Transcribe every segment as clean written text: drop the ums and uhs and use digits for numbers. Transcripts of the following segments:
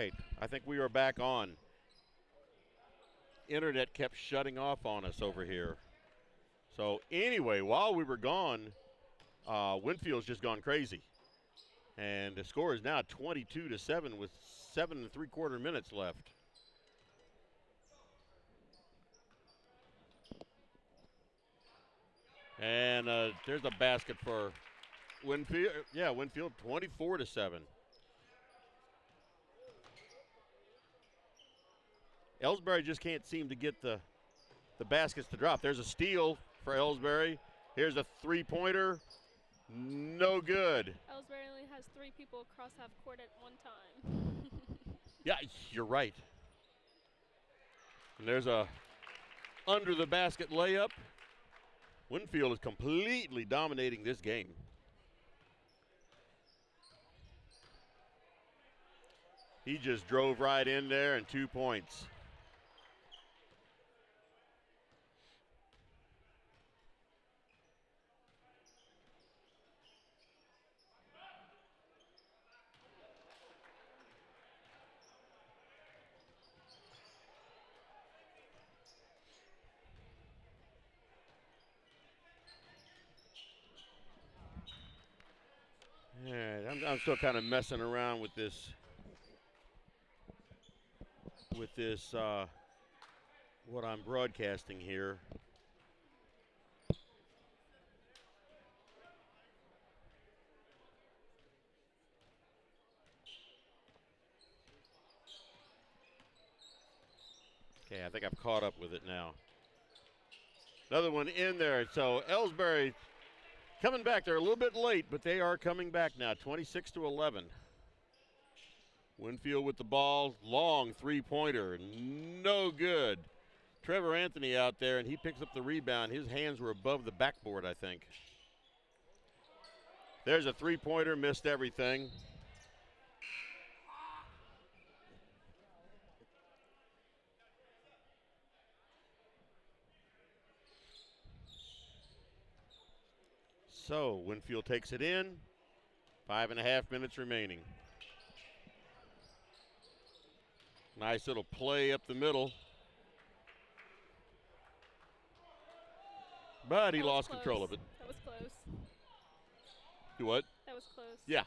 right. I think we are back on. Internet kept shutting off on us over here. So anyway, while we were gone, Winfield's just gone crazy. And the score is now 22-7 with 7 3/4 minutes left. And there's a basket for Winfield. Yeah, Winfield 24-7. Elsberry just can't seem to get the baskets to drop. There's a steal for Elsberry. Here's a three-pointer. No good. Elsberry only has 3 people across half court at one time. Yeah, you're right. And there's a under the basket layup. Winfield is completely dominating this game. He just drove right in there and 2 points. Yeah, I'm still kind of messing around with this. What I'm broadcasting here. Okay, I think I've caught up with it now. Another one in there. So Elsberry coming back. They're a little bit late, but they are coming back now, 26-11. Winfield with the ball, long three-pointer, no good. Trevor Anthony out there, and he picks up the rebound. His hands were above the backboard, I think. There's a three-pointer, missed everything. So Winfield takes it in. 5.5 minutes remaining. Nice little play up the middle. But he lost control of it. That was close. Do what? That was close. Yeah.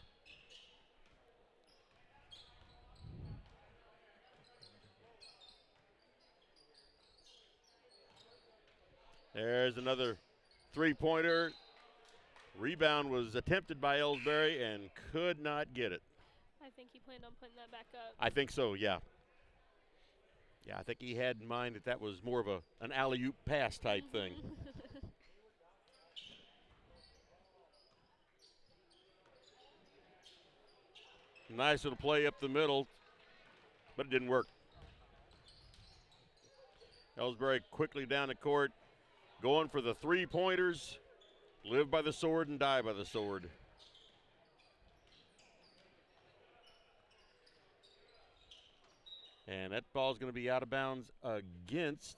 There's another three-pointer. Rebound was attempted by Elsberry and could not get it. I think he planned on putting that back up. I think so, yeah. Yeah, I think he had in mind that was more of an alley-oop pass type thing. Nice little play up the middle, but it didn't work. Elsberry quickly down the court, going for the three-pointers. Live by the sword and die by the sword. And that ball's going to be out of bounds against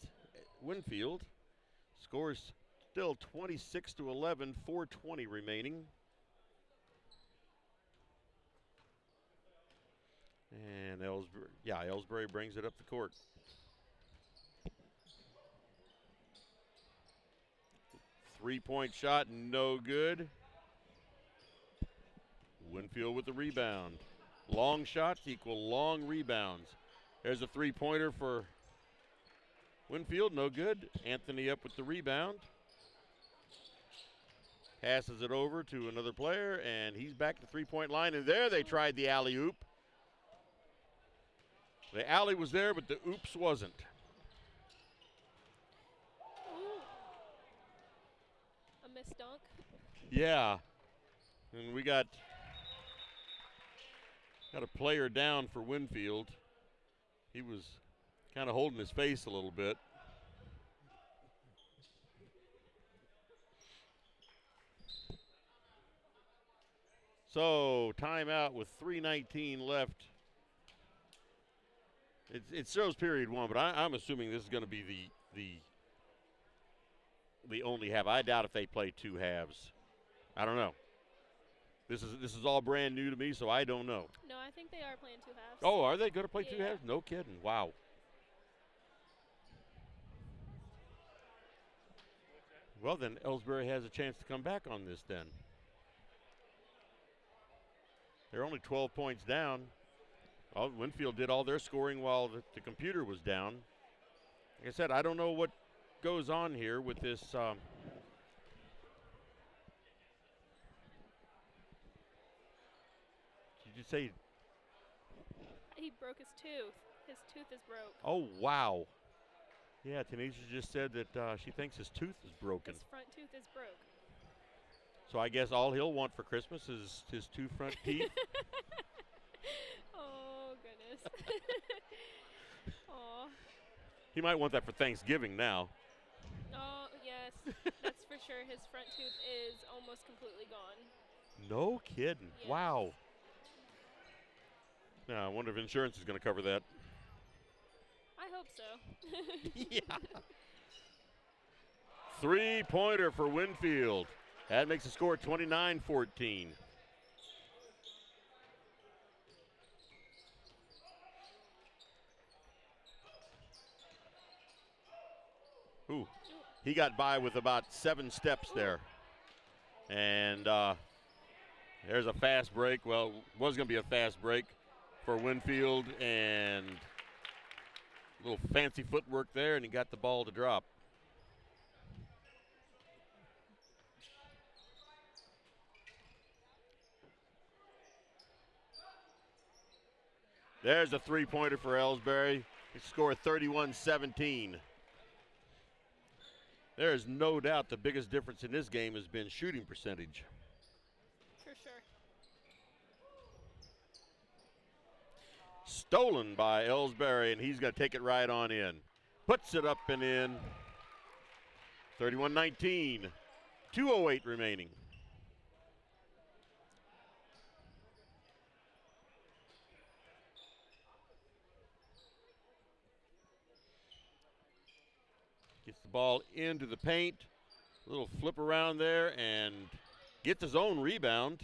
Winfield. Score's still 26-11, 4:20 remaining. And Elsberry brings it up the court. Three-point shot, no good. Winfield with the rebound. Long shots equal long rebounds. There's a three-pointer for Winfield, no good. Anthony up with the rebound. Passes it over to another player, and he's back to the three-point line. And there they tried the alley-oop. The alley was there, but the oops wasn't. A missed dunk. Yeah. And we got a player down for Winfield. He was kind of holding his face a little bit. So timeout with 3:19 left. It shows period one, but I'm assuming this is going to be the only half. I doubt if they play two halves. I don't know. This is all brand new to me, so I don't know. No, I think they are playing 2 halves. Oh, are they going to play 2 Yeah. halves? No kidding. Wow. Well, then Elsberry has a chance to come back on this then. They're only 12 points down. Well, Winfield did all their scoring while the computer was down. Like I said, I don't know what goes on here with this. Did you say? He broke his tooth. His tooth is broke. Oh, wow. Yeah, Tanisha just said that she thinks his tooth is broken. His front tooth is broke. So I guess all he'll want for Christmas is his 2 front teeth. Oh, goodness. Aw. He might want that for Thanksgiving now. Oh, yes. That's for sure. His front tooth is almost completely gone. No kidding. Yes. Wow. Now, I wonder if insurance is going to cover that. I hope so. Yeah. 3-pointer for Winfield. That makes the score 29-14. Ooh, he got by with about 7 steps there. And there's a fast break. Well, it was going to be a fast break for Winfield, and a little fancy footwork there, and he got the ball to drop. There's a 3-pointer for Elsberry. He scored 31-17. There is no doubt the biggest difference in this game has been shooting percentage. For sure. Stolen by Elsberry, and he's going to take it right on in. Puts it up and in. 31-19. 2:08 remaining. Gets the ball into the paint. A little flip around there and gets his own rebound.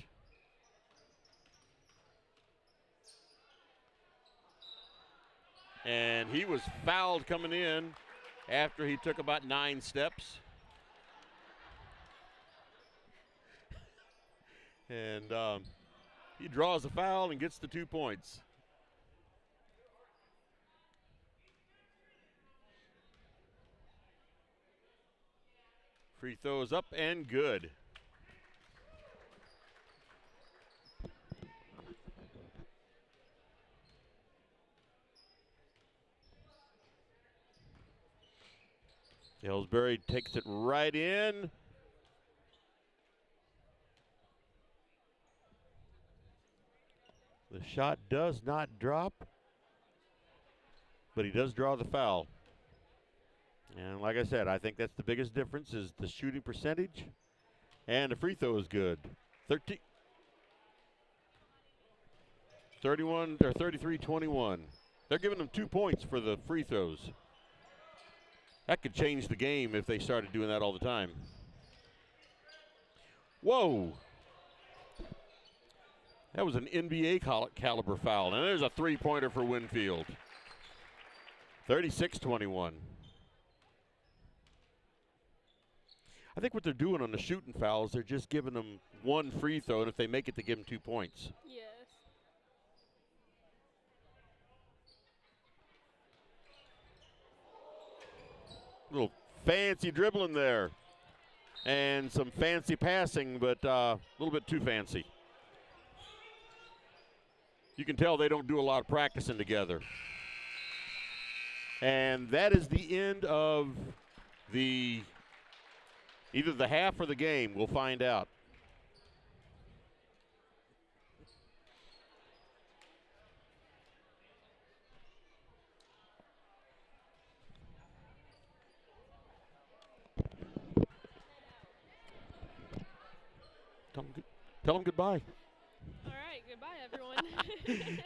And he was fouled coming in after he took about 9 steps. And he draws a foul and gets the 2 points. Free throws up and good. Elsberry takes it right in. The shot does not drop, but he does draw the foul. And like I said, I think that's the biggest difference is the shooting percentage, and the free throw is good. 33-21. They're giving them 2 points for the free throws. That could change the game if they started doing that all the time. Whoa. That was an NBA caliber foul. And there's a 3-pointer for Winfield. 36-21. I think what they're doing on the shooting fouls, they're just giving them 1 free throw, and if they make it, they give them 2 points. Yes. Little fancy dribbling there. And some fancy passing, but a little bit too fancy. You can tell they don't do a lot of practicing together. And that is the end of either the half or the game. We'll find out. Tell them goodbye. All right, goodbye, everyone.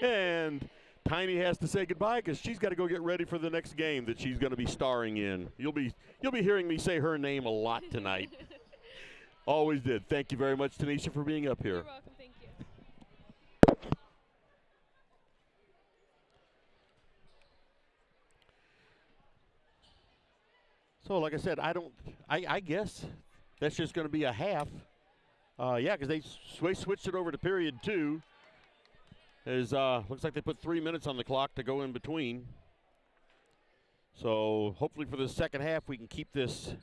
And Tiny has to say goodbye because she's got to go get ready for the next game that she's going to be starring in. You'll be hearing me say her name a lot tonight. Always did. Thank you very much, Tanisha, for being up here. You're welcome. Thank you. So, like I said, I guess that's just going to be a half. Yeah, because they switched it over to period 2. Looks like they put 3 minutes on the clock to go in between. So hopefully for the second half we can keep this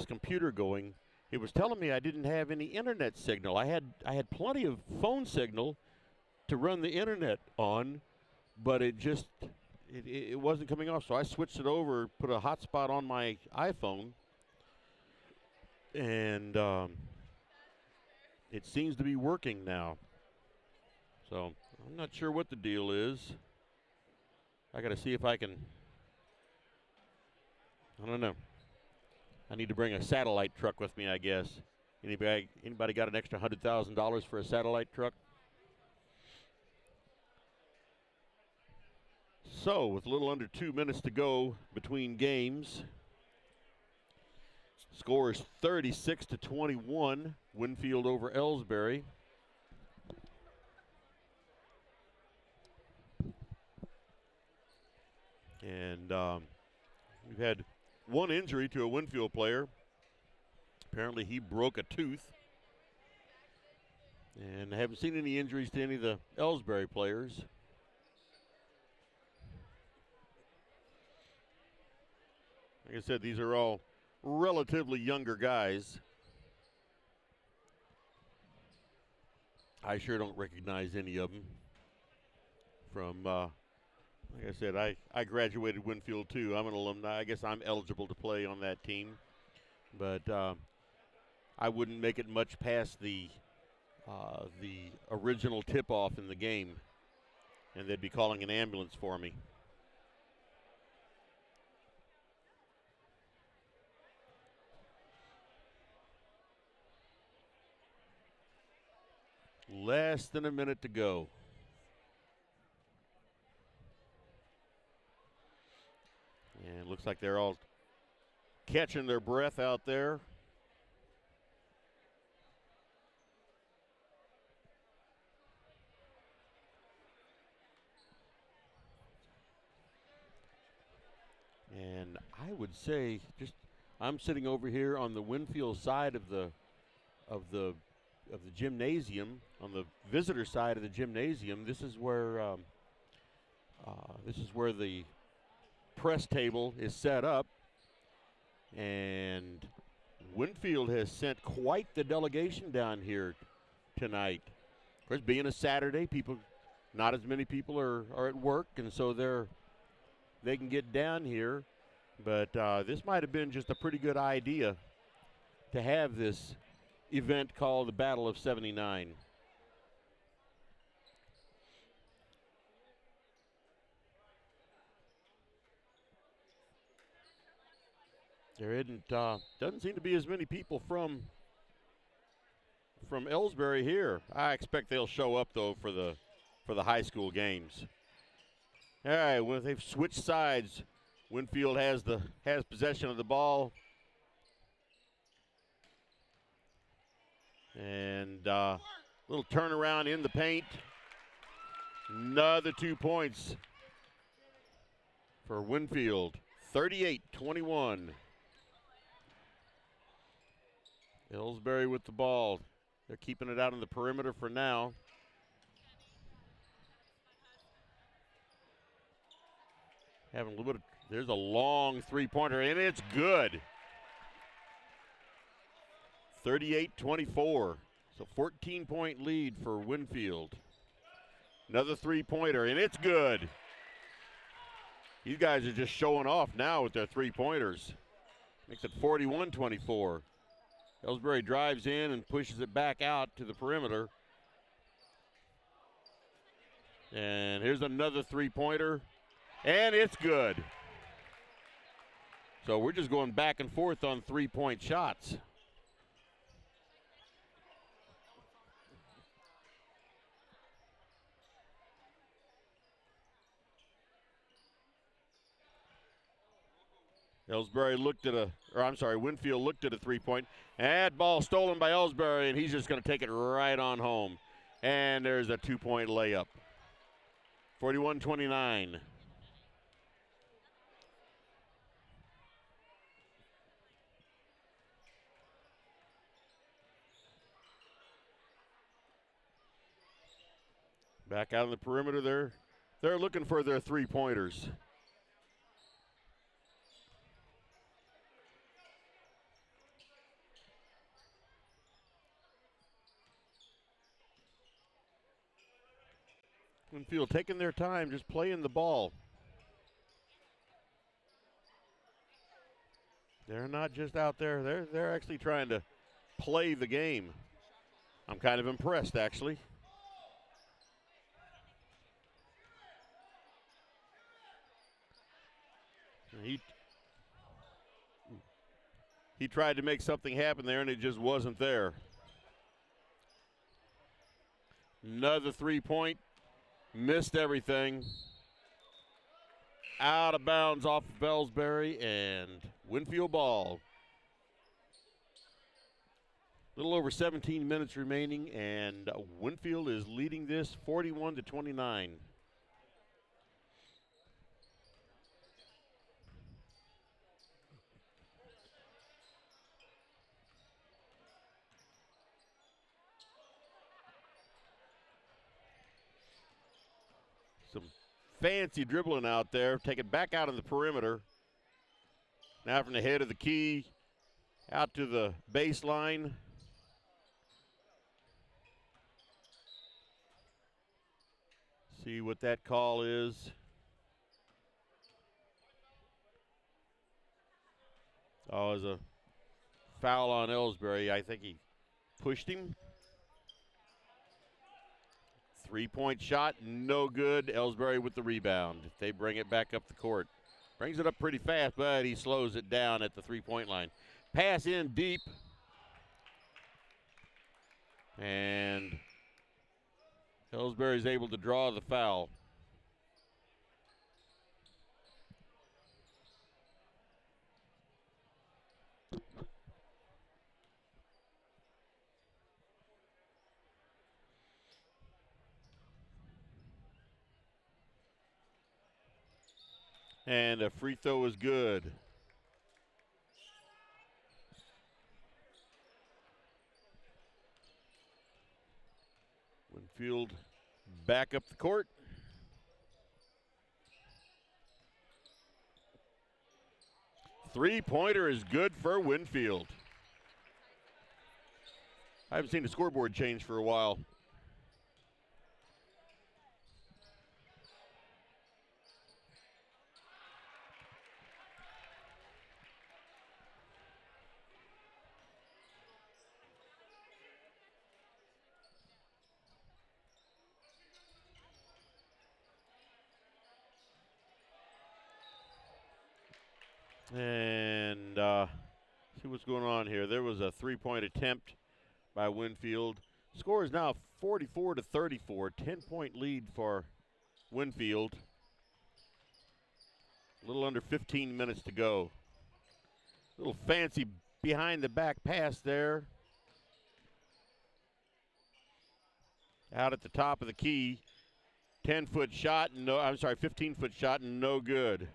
computer going. It was telling me I didn't have any internet signal. I had plenty of phone signal to run the internet on, but it wasn't coming off. So I switched it over, put a hotspot on my iPhone, and it seems to be working now. So I'm not sure what the deal is. I got to see if I can. I don't know. I need to bring a satellite truck with me, I guess. Anybody got an extra $100,000 for a satellite truck? So, with a little under 2 minutes to go between games, score is 36-21, Winfield over Elsberry. And we've had one injury to a Winfield player. Apparently he broke a tooth. And I haven't seen any injuries to any of the Elsberry players. Like I said, these are all relatively younger guys. I sure don't recognize any of them from, like I said, I graduated Winfield too. I'm an alumni. I guess I'm eligible to play on that team. But I wouldn't make it much past the original tip-off in the game, and they'd be calling an ambulance for me. Less than a minute to go. And it looks like they're all catching their breath out there. And I would say, I'm sitting over here on the Winfield side of the gymnasium, on the visitor side of the gymnasium. This is where the press table is set up, and Winfield has sent quite the delegation down here tonight. Of course, being a Saturday, not as many people are at work, and so they can get down here. But this might have been just a pretty good idea to have this event called the Battle of 79. There doesn't seem to be as many people from Elsberry here. I expect they'll show up though for the high school games. All right, well, they've switched sides. Winfield has possession of the ball. And little turnaround in the paint. Another 2 points for Winfield. 38-21. Elsberry with the ball. They're keeping it out on the perimeter for now. Having a little bit of, there's a long three-pointer, and it's good. 38-24. So 14-point lead for Winfield. Another three-pointer, and it's good. These guys are just showing off now with their three-pointers. Makes it 41-24. Elsberry drives in and pushes it back out to the perimeter. And here's another three-pointer, and it's good. So we're just going back and forth on three-point shots. Winfield looked at a three-point. And ball stolen by Elsberry, and he's just going to take it right on home. And there's a two-point layup. 41-29. Back out on the perimeter, they're looking for their three-pointers. Winfield taking their time, just playing the ball. They're not just out there, they're actually trying to play the game. I'm kind of impressed, actually. He tried to make something happen there, and it just wasn't there. Another three-point. Missed everything. Out of bounds off of Elsberry, and Winfield ball. A little over 17 minutes remaining, and Winfield is leading this 41-29. Some fancy dribbling out there. Take it back out on the perimeter. Now from the head of the key out to the baseline. See what that call is. Oh, it was a foul on Elsberry. I think he pushed him. Three-point shot, no good. Elsberry with the rebound. They bring it back up the court. Brings it up pretty fast, but he slows it down at the three-point line. Pass in deep. And Elsberry is able to draw the foul. And a free throw is good. Winfield back up the court. Three-pointer is good for Winfield. I haven't seen the scoreboard change for a while. And see what's going on here. There was a three-point attempt by Winfield. Score is now 44-34. 10-point lead for Winfield. A little under 15 minutes to go. Little fancy behind the back pass there. Out at the top of the key. 10-foot shot, 15-foot shot, and no good.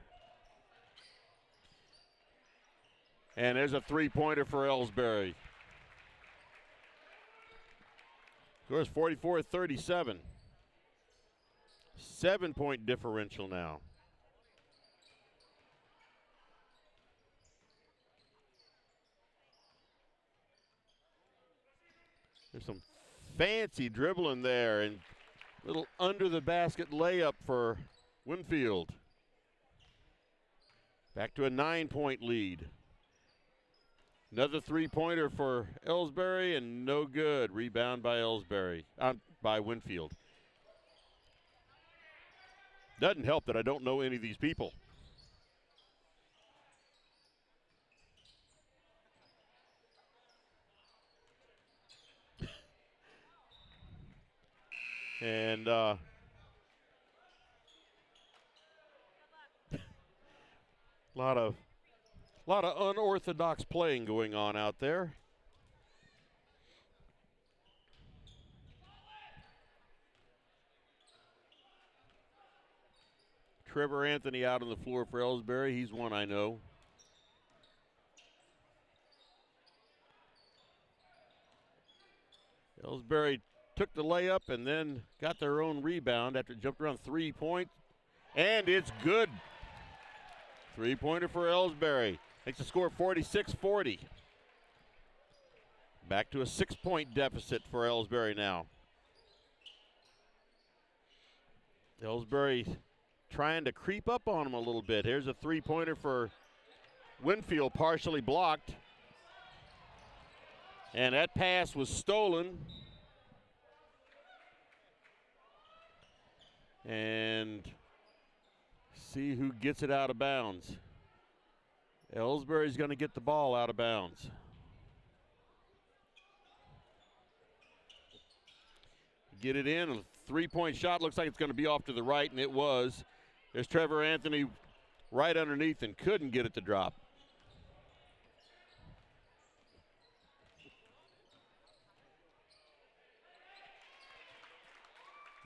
And there's a three-pointer for Elsberry. Score is 44-37. 7-point differential now. There's some fancy dribbling there and little under the basket layup for Winfield. Back to a 9-point lead. Another three-pointer for Elsberry and no good. Rebound by by Winfield. Doesn't help that I don't know any of these people. And lot of unorthodox playing going on out there. Trevor Anthony out on the floor for Elsberry. He's one I know. Elsberry took the layup and then got their own rebound after it jumped around 3 points. And it's good. 3-pointer for Elsberry. Makes the score 46-40. Back to a 6-point deficit for Elsberry now. Elsberry trying to creep up on him a little bit. Here's a 3-pointer for Winfield, partially blocked. And that pass was stolen. And see who gets it out of bounds. Elsberry's going to get the ball out of bounds. Get it in. A 3-point shot. Looks like it's going to be off to the right, and it was. There's Trevor Anthony right underneath and couldn't get it to drop.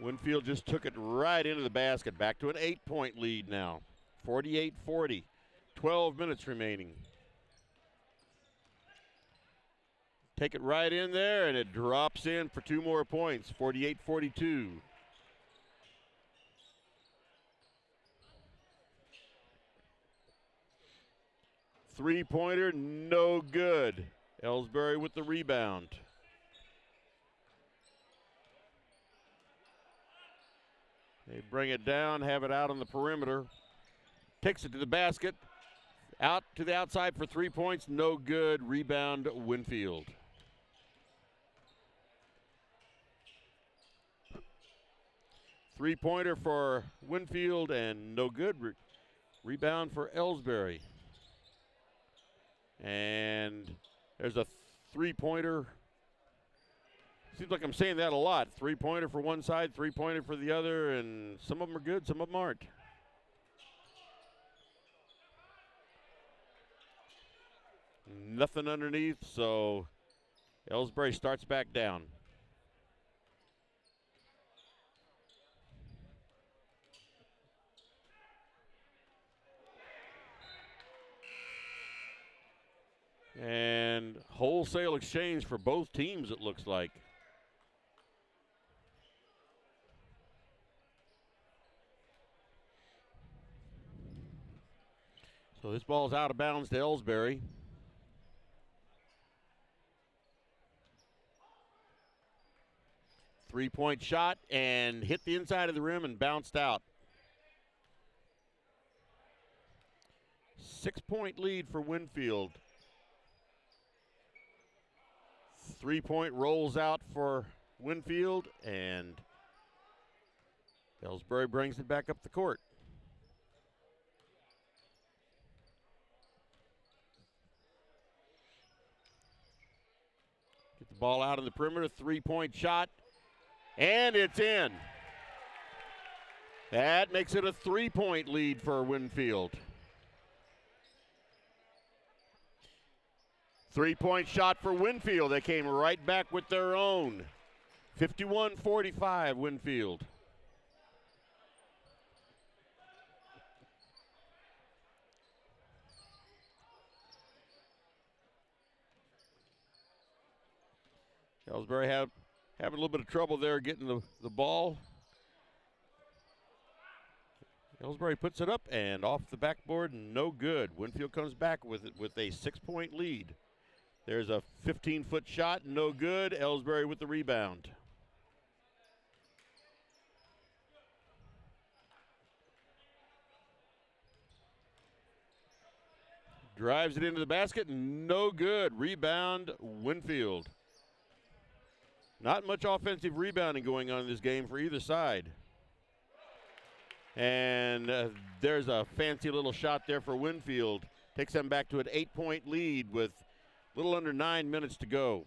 Winfield just took it right into the basket. Back to an 8-point lead now. 48-40. 12 minutes remaining. Take it right in there, and it drops in for 2 more points. 48-42. Three-pointer, no good. Elsberry with the rebound. They bring it down, have it out on the perimeter. Takes it to the basket. Out to the outside for 3 points, no good. Rebound, Winfield. Three-pointer for Winfield and no good. Rebound for Elsberry. And there's a three-pointer. Seems like I'm saying that a lot. Three-pointer for one side, three-pointer for the other, and some of them are good, some of them aren't. Nothing underneath, so Elsberry starts back down. And wholesale exchange for both teams, it looks like. So this ball's out of bounds to Elsberry. Three-point shot and hit the inside of the rim and bounced out. 6-point lead for Winfield. Three-point rolls out for Winfield, and Elsberry brings it back up the court. Get the ball out of the perimeter, three-point shot, and it's in. That makes it a 3-point lead for Winfield. Three-point shot for Winfield. They came right back with their own. 51-45 Winfield. Elsberry having a little bit of trouble there getting the ball. Elsberry puts it up and off the backboard, no good. Winfield comes back with it with a 6-point lead. There's a 15-foot shot, no good. Elsberry with the rebound. Drives it into the basket, no good. Rebound, Winfield. Not much offensive rebounding going on in this game for either side. And there's a fancy little shot there for Winfield. Takes them back to an 8-point lead with a little under 9 minutes to go.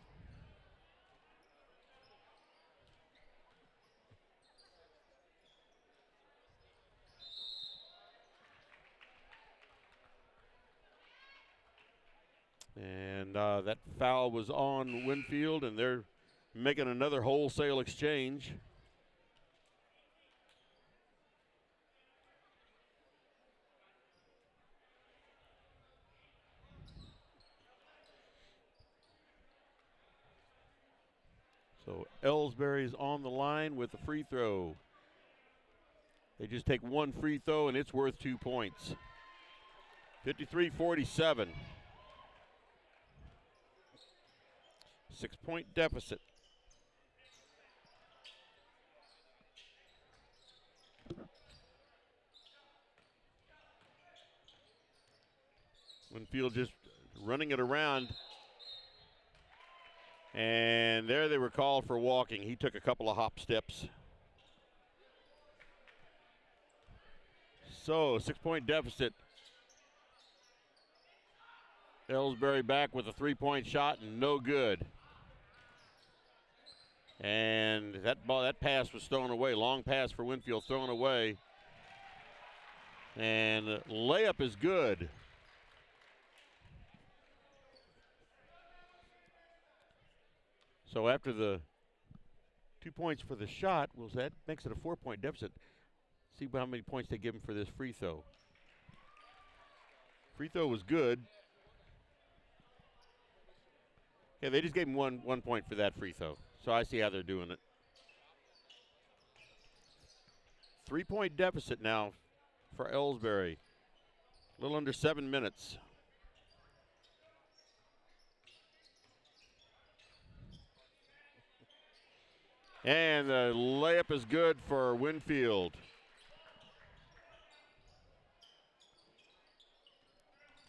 And that foul was on Winfield, and they're making another wholesale exchange. So Elsberry's on the line with a free throw. They just take one free throw, and it's worth 2 points. 53-47. 6-point deficit. Winfield just running it around. And there they were called for walking. He took a couple of hop steps. So, 6-point deficit. Elsberry back with a 3-point shot, and no good. And that pass was thrown away. Long pass for Winfield, thrown away. And layup is good. So after the 2 points for the shot, well, that makes it a 4-point deficit. See how many points they give him for this free throw. Free throw was good. Yeah, they just gave him one point for that free throw. So I see how they're doing it. 3-point deficit now for Elsberry. A little under 7 minutes. And the layup is good for Winfield.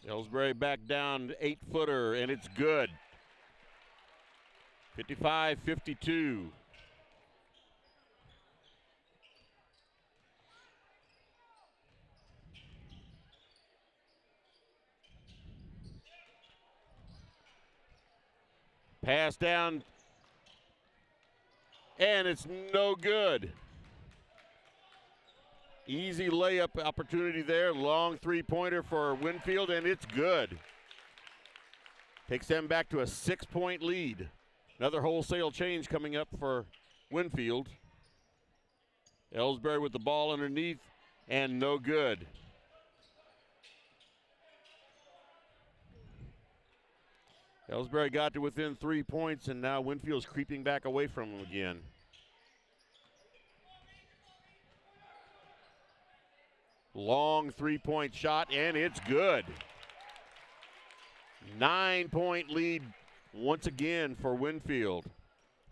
Elsberry back down, 8-footer, and it's good. 55-52. Pass down, and it's no good. Easy layup opportunity there. Long three-pointer for Winfield, and it's good. Takes them back to a 6-point lead. Another wholesale change coming up for Winfield. Elsberry with the ball underneath, and no good. Elsberry got to within 3 points, and now Winfield's creeping back away from him again. Long three-point shot, and it's good. 9-point lead once again for Winfield.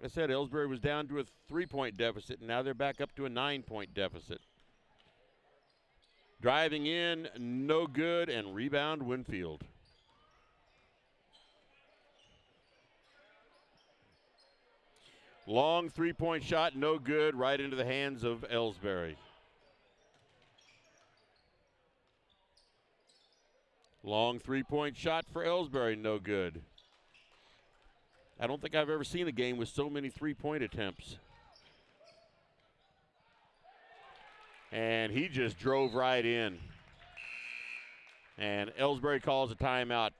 Like I said, Elsberry was down to a 3-point deficit, and now they're back up to a 9-point deficit. Driving in, no good, and rebound Winfield. Long three-point shot, no good, right into the hands of Elsberry. Long three-point shot for Elsberry, no good. I don't think I've ever seen a game with so many three-point attempts. And he just drove right in. And Elsberry calls a timeout.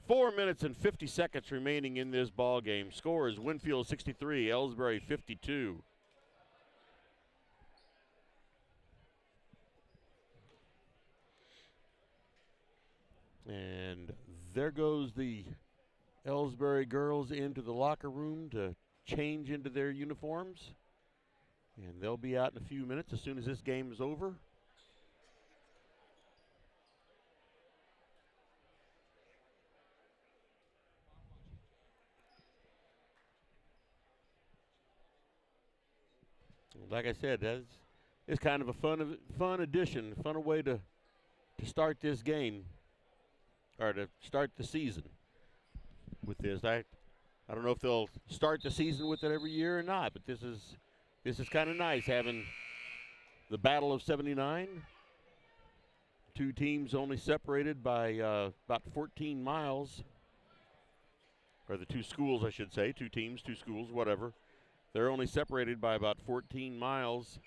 4 minutes and 50 seconds remaining in this ball game. Score is Winfield 63, Elsberry 52. And there goes the Elsberry girls into the locker room to change into their uniforms. And they'll be out in a few minutes as soon as this game is over. Like I said, it's kind of a fun addition, fun way to start this game, or to start the season with this. I don't know if they'll start the season with it every year or not, but this is kind of nice having the Battle of 79. Two teams only separated by about 14 miles, or the two schools, I should say. Two teams, two schools, whatever. They're only separated by about 14 miles.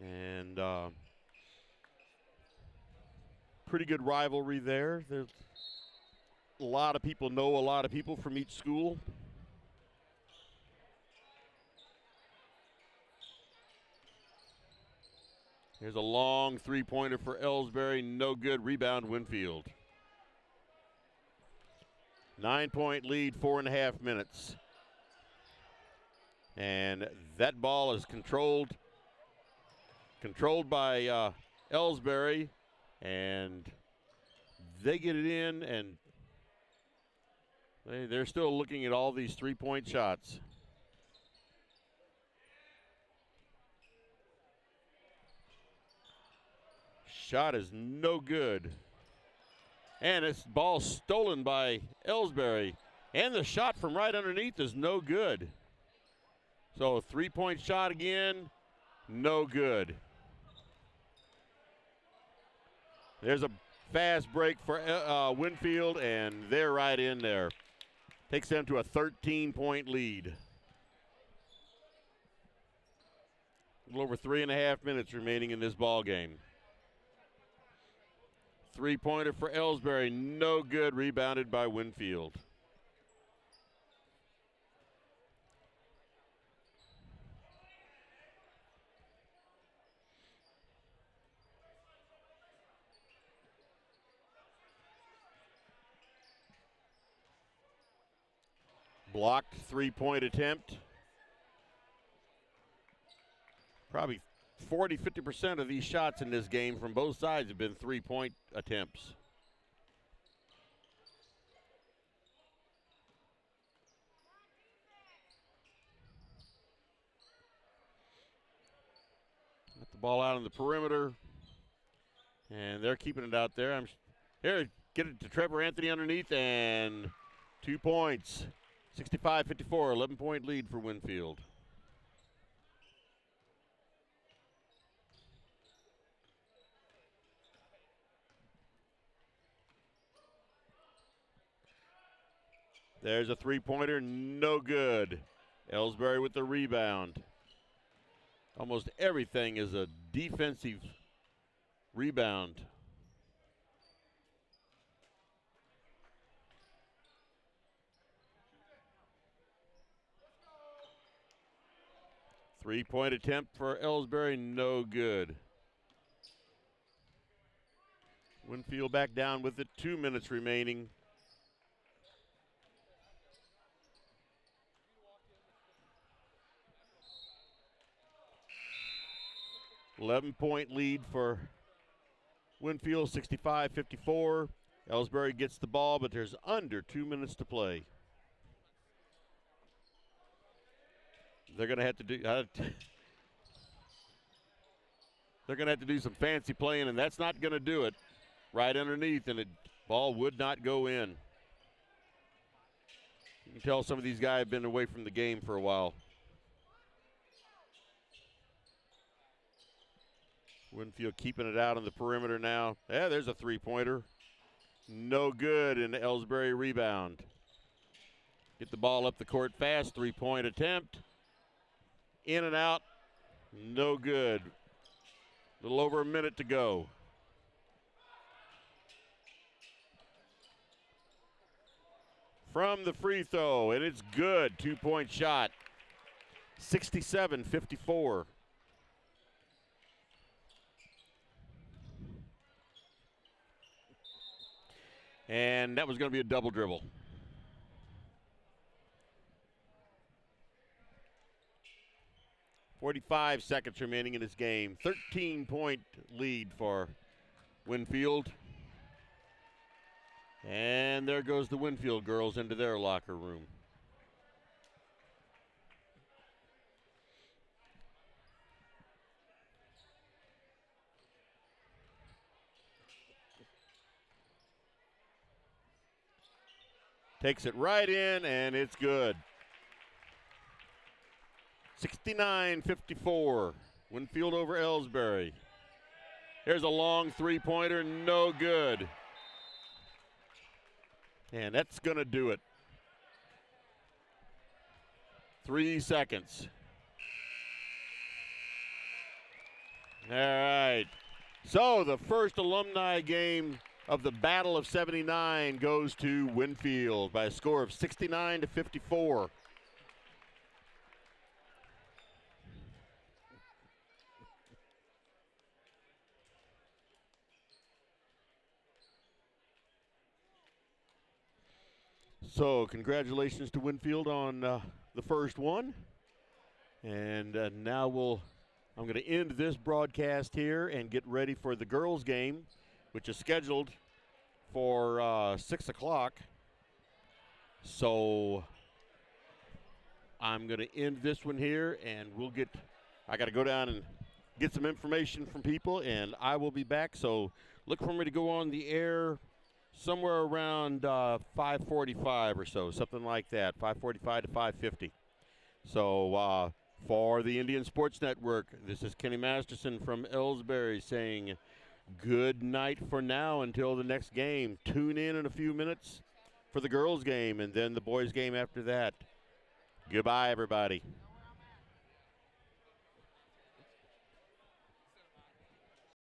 And pretty good rivalry there. There's a lot of people know a lot of people from each school. Here's a long three-pointer for Elsberry. No good. Rebound, Winfield. 9-point lead, 4.5 minutes. And that ball is controlled by Elsberry, and they get it in, and they're still looking at all these three-point shots. Shot is no good. And this ball stolen by Elsberry. And the shot from right underneath is no good. So three-point shot again, no good. There's a fast break for Winfield, and they're right in there. Takes them to a 13-point lead. A little over 3.5 minutes remaining in this ball game. Three-pointer for Elsberry, no good, rebounded by Winfield. Blocked three-point attempt. Probably 40-50% of these shots in this game from both sides have been three-point attempts. Got the ball out on the perimeter, and they're keeping it out there. Here, get it to Trevor Anthony underneath, and 2 points. 65-54, 11-point lead for Winfield. There's a three-pointer, no good. Elsberry with the rebound. Almost everything is a defensive rebound. Three-point attempt for Elsberry, no good. Winfield back down with it, 2 minutes remaining. $11-point lead for Winfield, 65-54. Elsberry gets the ball, but there's under 2 minutes to play. They're going to have to do. They're going to have to do some fancy playing, and that's not going to do it. Right underneath, and the ball would not go in. You can tell some of these guys have been away from the game for a while. Winfield keeping it out on the perimeter now. Yeah, there's a three-pointer. No good, and Elsberry rebound. Get the ball up the court fast, three-point attempt. In and out, no good. A little over a minute to go. From the free throw, and it's good, two-point shot. 67-54. And that was going to be a double dribble. .45 seconds remaining in this game. 13-point lead for Winfield. And there goes the Winfield girls into their locker room. Takes it right in, and it's good. 69-54. Winfield over Elsberry. Here's a long three-pointer, no good. And that's going to do it. 3 seconds. All right. So the first alumni game of the Battle of 79 goes to Winfield by a score of 69-54. So congratulations to Winfield on the first one. And now I'm going to end this broadcast here and get ready for the girls' game, which is scheduled for 6 o'clock. So I'm going to end this one here, and I got to go down and get some information from people, and I will be back. So look for me to go on the air somewhere around 5:45 or so, something like that, 5:45 to 5:50. So for the Indian Sports Network, this is Kenny Masterson from Elsberry saying good night for now until the next game. Tune in a few minutes for the girls' game and then the boys' game after that. Goodbye, everybody.